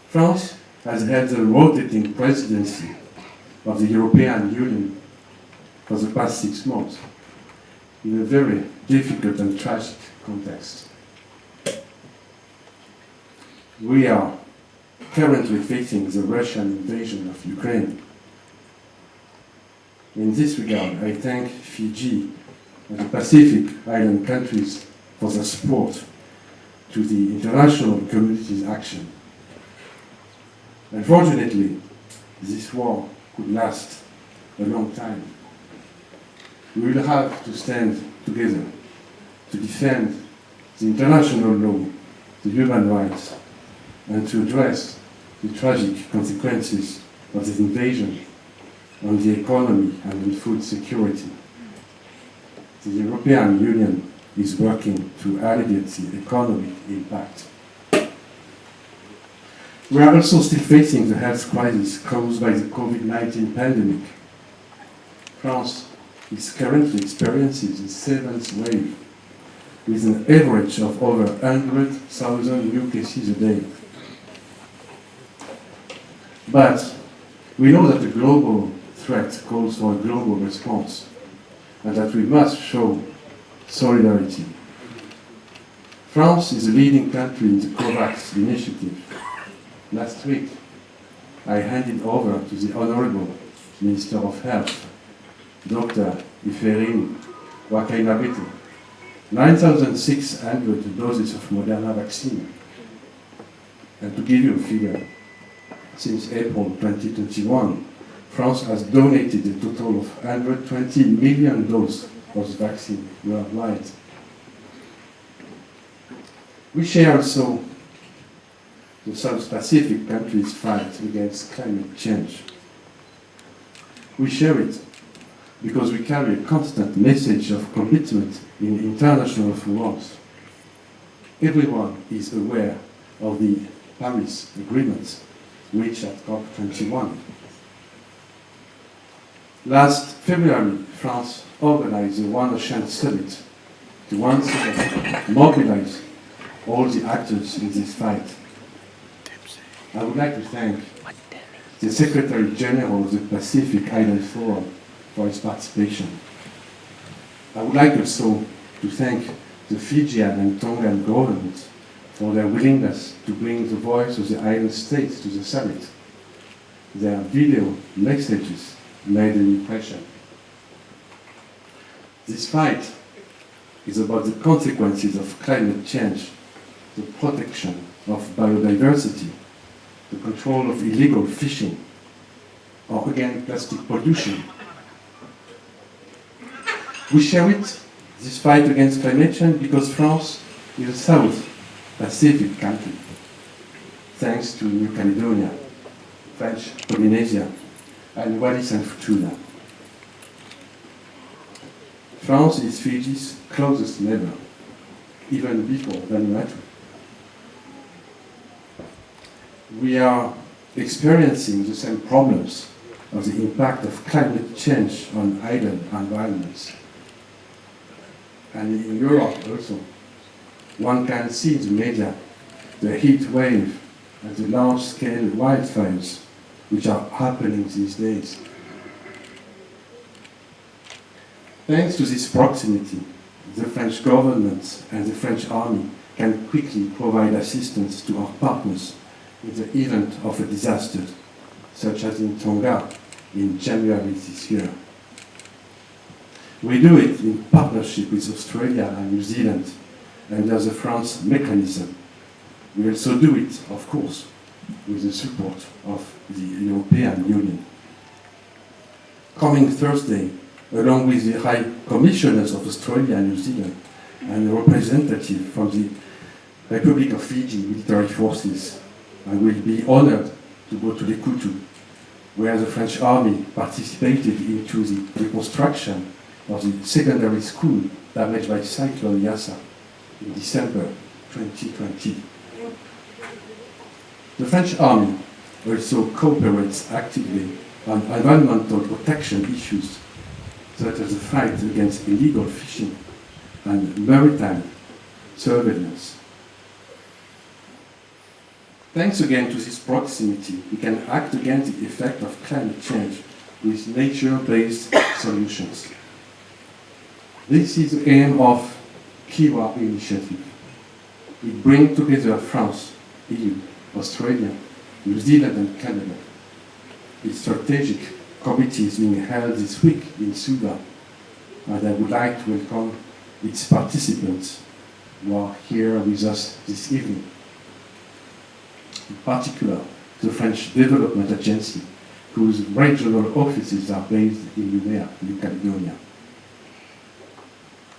France has held the rotating presidency of the European Union for the past 6 months in a very difficult and tragic context. We are currently facing the Russian invasion of Ukraine. In this regard, I thank Fiji and the Pacific Island countries for their support to the international community's action. Unfortunately, this war could last a long time. We will have to stand together to defend the international law, the human rights, and to address the tragic consequences of this invasion on the economy and on food security. The European Union is working to alleviate the economic impact. We are also still facing the health crisis caused by the COVID-19 pandemic. France is currently experiencing the 7th wave, with an average of over 100,000 new cases a day. But we know that the global threat calls for a global response, and that we must show solidarity. France is a leading country in the COVAX initiative. Last week, I handed over to the Honorable Minister of Health, Dr. Iferin Wakainabete, 9,600 doses of Moderna vaccine. And to give you a figure, since April 2021, France has donated a total of 120 million doses of vaccine worldwide. We share also the South Pacific countries' fight against climate change. We share it because we carry a constant message of commitment in international forums. Everyone is aware of the Paris Agreement reached at COP21. Last February, France organized the One Ocean Summit to once again mobilize all the actors in this fight. I would like to thank the Secretary General of the Pacific Island Forum for his participation. I would like also to thank the Fijian and Tongan governments for their willingness to bring the voice of the island states to the summit. Their video messages made an impression. This fight is about the consequences of climate change, the protection of biodiversity, the control of illegal fishing, or again plastic pollution. We share it, this fight against climate change, because France is a South Pacific country, thanks to New Caledonia, French Polynesia, and Wallis and Futuna. France is Fiji's closest neighbor, even before Vanuatu. We are experiencing the same problems of the impact of climate change on island environments. And in Europe also, one can see in the media the heat wave and the large-scale wildfires which are happening these days. Thanks to this proximity, the French government and the French army can quickly provide assistance to our partners in the event of a disaster, such as in Tonga in January this year. We do it in partnership with Australia and New Zealand under the France mechanism. We also do it, of course, with the support of the European Union. Coming Thursday, along with the High Commissioners of Australia and New Zealand and a representative from the Republic of Fiji military forces, I will be honored to go to Lekutu, where the French army participated into the reconstruction of the secondary school damaged by Cyclone Yasa in December 2020. The French army also cooperates actively on environmental protection issues, such as the fight against illegal fishing and maritime surveillance. Thanks again to this proximity, we can act against the effect of climate change with nature-based solutions. This is the aim of Kiwa initiative. It brings together France, EU, Australia, New Zealand and Canada. Its strategic committee is being held this week in Suva, and I would like to welcome its participants who are here with us this evening. In particular, the French Development Agency, whose regional offices are based in Umeå, New Caledonia.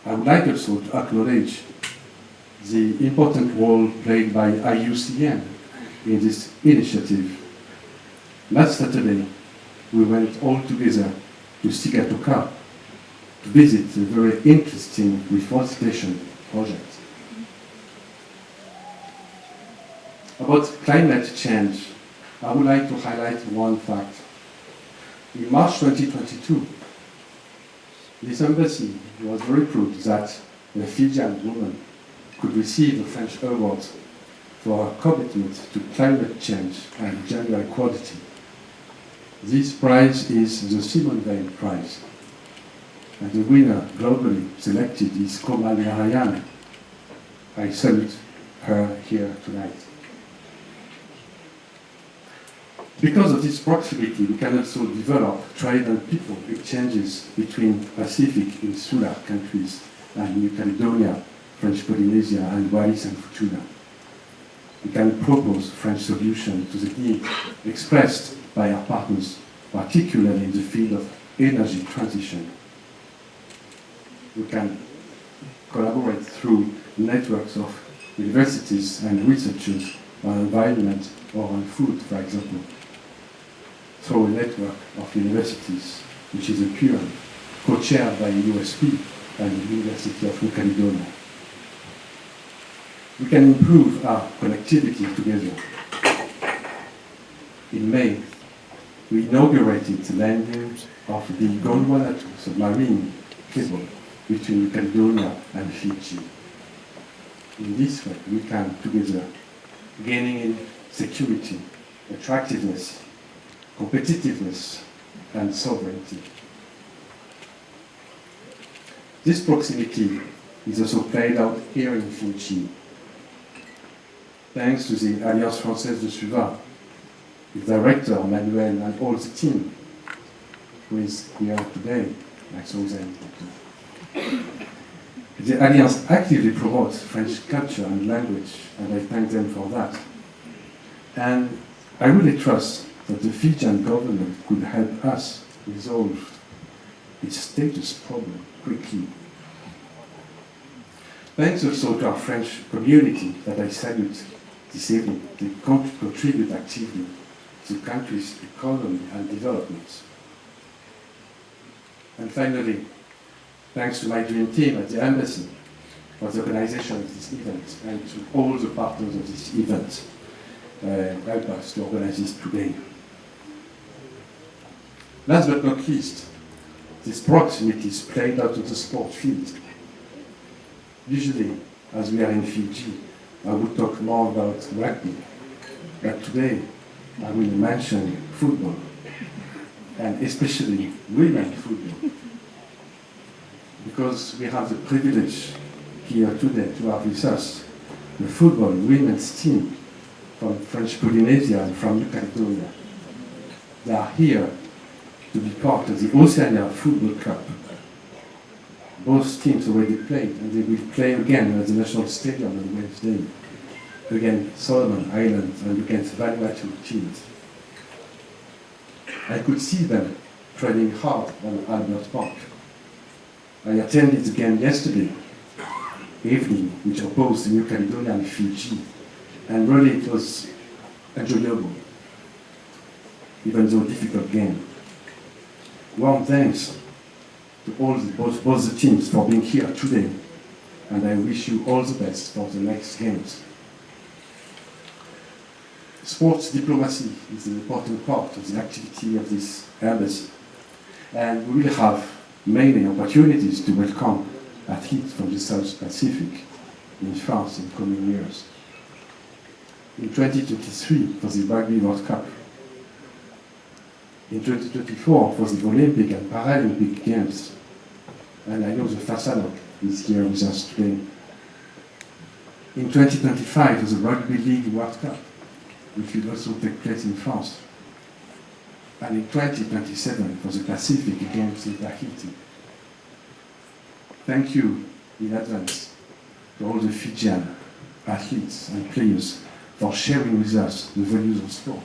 I would like also to acknowledge the important role played by IUCN in this initiative. Last Saturday, we went all together to Sigatoka to visit a very interesting reforestation project. About climate change, I would like to highlight one fact. In March 2022, this embassy was very proud that a Fijian woman could receive a French award for her commitment to climate change and gender equality. This prize is the Simone Veil Prize, and the winner globally selected is Komal Narayan. I salute her here tonight. Because of this proximity, we can also develop trade and people exchanges between Pacific insular countries and New Caledonia, French Polynesia, and Wallis and Futuna. We can propose French solutions to the need expressed by our partners, particularly in the field of energy transition. We can collaborate through networks of universities and researchers on environment or on food, for example, through a network of universities, which is a peer co-chaired by USP and the University of New Caledonia. We can improve our connectivity together. In May, we inaugurated the landing of the Gondwana 2 submarine cable between New Caledonia and Fiji. In this way, we can together gaining in security, attractiveness, competitiveness, and sovereignty. This proximity is also played out here in Fiji. Thanks to the Alliance Française de Suva, the director Manuel and all the team who is here today, I saw them. The Alliance actively promotes French culture and language, and I thank them for that. And I really trust that the Fijian government could help us resolve its status problem quickly. Thanks also to our French community that I salute this evening. They contribute actively to the country's economy and development. And finally, thanks to my dream team at the embassy for the organization of this event and to all the partners of this event help us to organize this today. Last but not least, this proximity is played out in the sport field. Usually, as we are in Fiji, I would talk more about rugby, but today I will mention football, and especially women's football, because we have the privilege here today to have with us the football women's team from French Polynesia and from New Caledonia. They are here to be part of the Oceania Football Cup. Both teams already played, and they will play again at the National Stadium on Wednesday against Solomon Islands and against Vanuatu teams. I could see them training hard on Albert Park. I attended the game yesterday evening, which opposed the New Caledonia and Fiji, and really it was enjoyable, even though difficult game. Warm thanks to both the teams for being here today, and I wish you all the best for the next games. Sports diplomacy is an important part of the activity of this embassy, and we will have many opportunities to welcome athletes from the South Pacific in France in coming years. in 2023 for the Rugby World Cup, in 2024 for the Olympic and Paralympic Games, and I know the Fasadok is here with us today. In 2025 for the Rugby League World Cup, which will also take place in France, and in 2027 for the Pacific Games in Tahiti. Thank you in advance to all the Fijian athletes and players for sharing with us the values of sport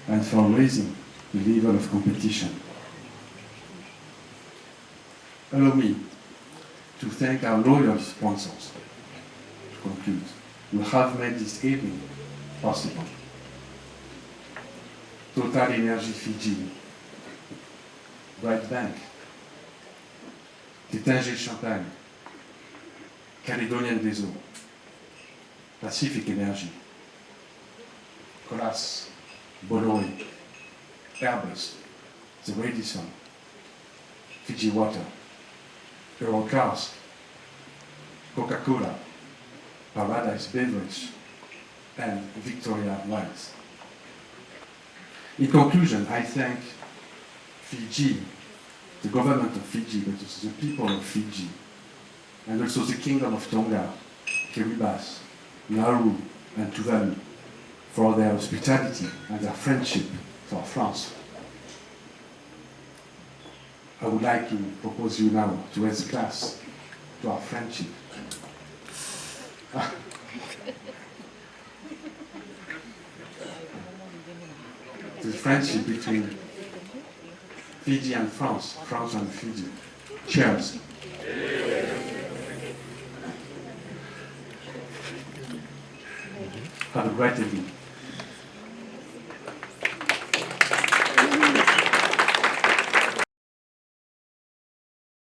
and for raising the level of competition. Allow me to thank our loyal sponsors, to conclude, who have made this evening possible. Total Energy Fiji, Bright Bank, Tétinger Champagne, Calédonienne des Eaux, Pacific Energy, Colas, Bolloré, Airbus, The Radisson, Fiji Water, Eurocars, Coca-Cola, Paradise Beverage, and Victoria Wines. In conclusion, I thank Fiji, the government of Fiji, but also the people of Fiji, and also the Kingdom of Tonga, Kiribati, Nauru, and Tuvalu for their hospitality and their friendship for France. I would like to propose you now to raise a glass to our friendship. The friendship between Fiji and France, France and Fiji. Cheers. Have a great evening.